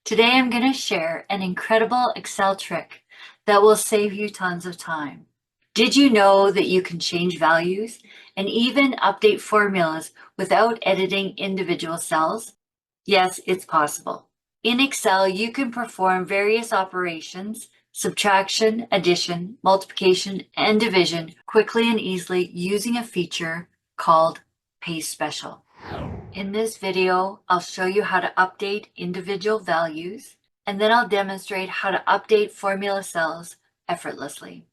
Today I'm going to share an incredible Excel trick that will save you tons of time. Did you know that you can change values and even update formulas without editing individual cells? Yes, it's possible. In Excel, you can perform various operations, subtraction, addition, multiplication, and division quickly and easily using a feature called Paste Special. In this video, I'll show you how to update individual values, and then I'll demonstrate how to update formula cells effortlessly.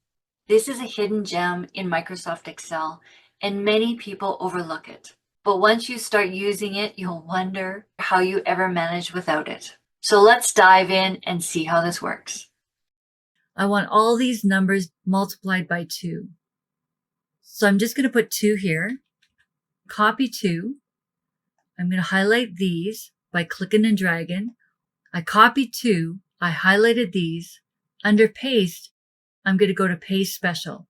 This is a hidden gem in Microsoft Excel, and many people overlook it. But once you start using it, you'll wonder how you ever managed without it. So let's dive in and see how this works. I want all these numbers multiplied by 2. So I'm just going to put 2 here, copy 2. I'm going to highlight these by clicking and dragging. I copied 2. I highlighted these. Under paste, I'm going to go to paste special.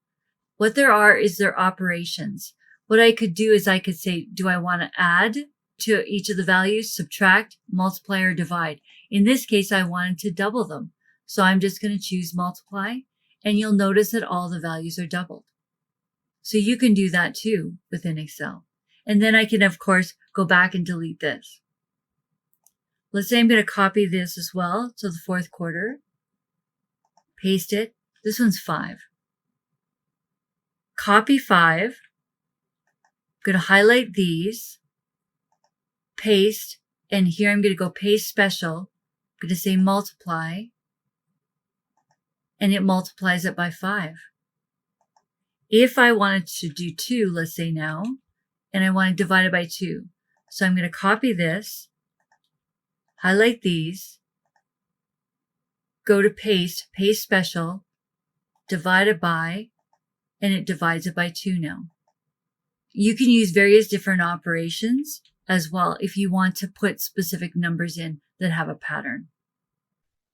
What there are is their operations. What I could do is I could say, do I want to add to each of the values, subtract, multiply, or divide? In this case, I wanted to double them. So I'm just going to choose multiply, and you'll notice that all the values are doubled. So you can do that too within Excel. And then I can, of course, go back and delete this. Let's say I'm going to copy this as well to the fourth quarter. Paste it. This one's 5. Copy 5. I'm going to highlight these. Paste. And here I'm going to go paste special. I'm going to say multiply. And it multiplies it by 5. If I wanted to do 2, let's say now, and I want to divide it by 2. So I'm going to copy this, highlight these, go to paste, paste special, divide it by, and it divides it by 2 now. You can use various different operations as well if you want to put specific numbers in that have a pattern.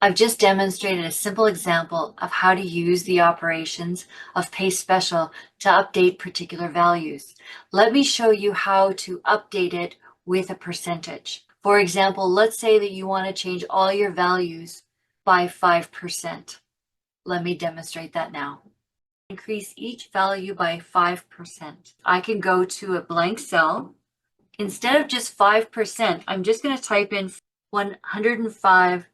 I've just demonstrated a simple example of how to use the operations of paste special to update particular values. Let me show you how to update it with a percentage. For example, let's say that you want to change all your values by 5%. Let me demonstrate that now. Increase each value by 5%. I can go to a blank cell. Instead of just 5%, I'm just going to type in 105%.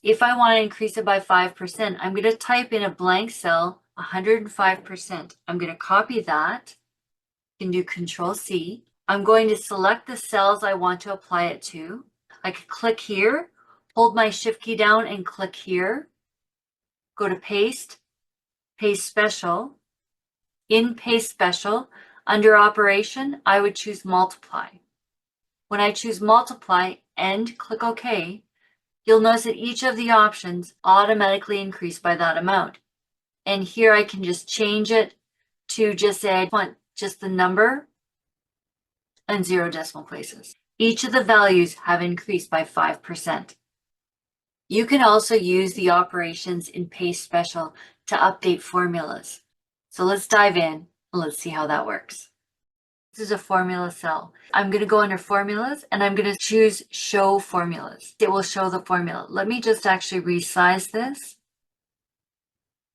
If I want to increase it by 5%, I'm going to type in a blank cell 105%. I'm going to copy that. You can do Control C. I'm going to select the cells I want to apply it to. I could click here, hold my Shift key down and click here. Go to Paste, Paste Special. In Paste Special, under Operation, I would choose Multiply. When I choose Multiply and click OK, you'll notice that each of the options automatically increase by that amount. And here I can just change it to just say I want just the number and 0 decimal places. Each of the values have increased by 5%. You can also use the operations in Paste Special to update formulas. So let's dive in and let's see how that works. This is a formula cell. I'm going to go under formulas and I'm going to choose show formulas. It will show the formula. Let me just actually resize this.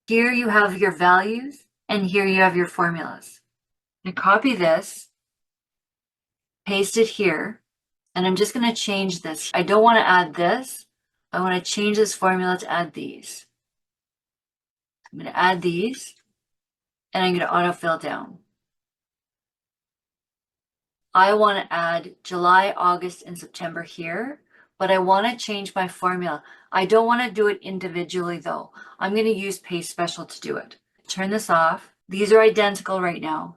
Here you have your values and here you have your formulas. I'm going to copy this, paste it here, and I'm just going to change this. I don't want to add this. I want to change this formula to add these. I'm going to add these and I'm going to autofill down. I want to add July, August, and September here, but I want to change my formula. I don't want to do it individually though. I'm going to use Paste Special to do it. Turn this off. These are identical right now.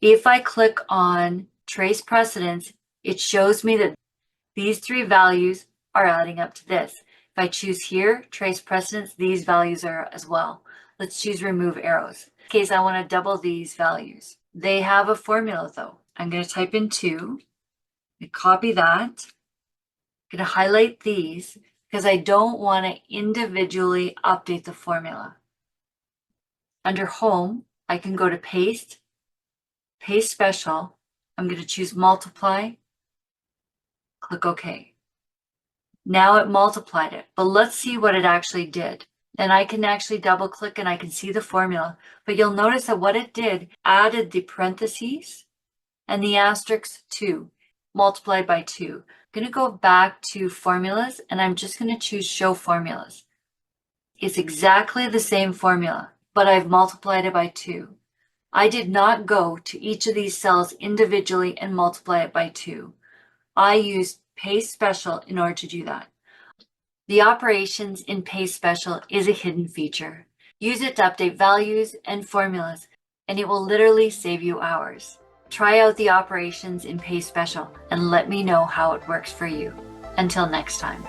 If I click on Trace Precedence, it shows me that these 3 values are adding up to this. If I choose here, Trace Precedence, these values are as well. Let's choose Remove Arrows. In this case, I want to double these values. They have a formula though. I'm going to type in 2, copy that, I'm going to highlight these because I don't want to individually update the formula. Under Home, I can go to Paste, Paste Special, I'm going to choose Multiply, click OK. Now it multiplied it, but let's see what it actually did. And I can actually double click and I can see the formula, but you'll notice that what it did added the parentheses and the asterisk 2, multiplied by 2. I'm going to go back to formulas and I'm just going to choose show formulas. It's exactly the same formula, but I've multiplied it by 2. I did not go to each of these cells individually and multiply it by 2. I used paste special in order to do that. The operations in paste special is a hidden feature. Use it to update values and formulas, and it will literally save you hours. Try out the operations in paste special and let me know how it works for you. Until next time.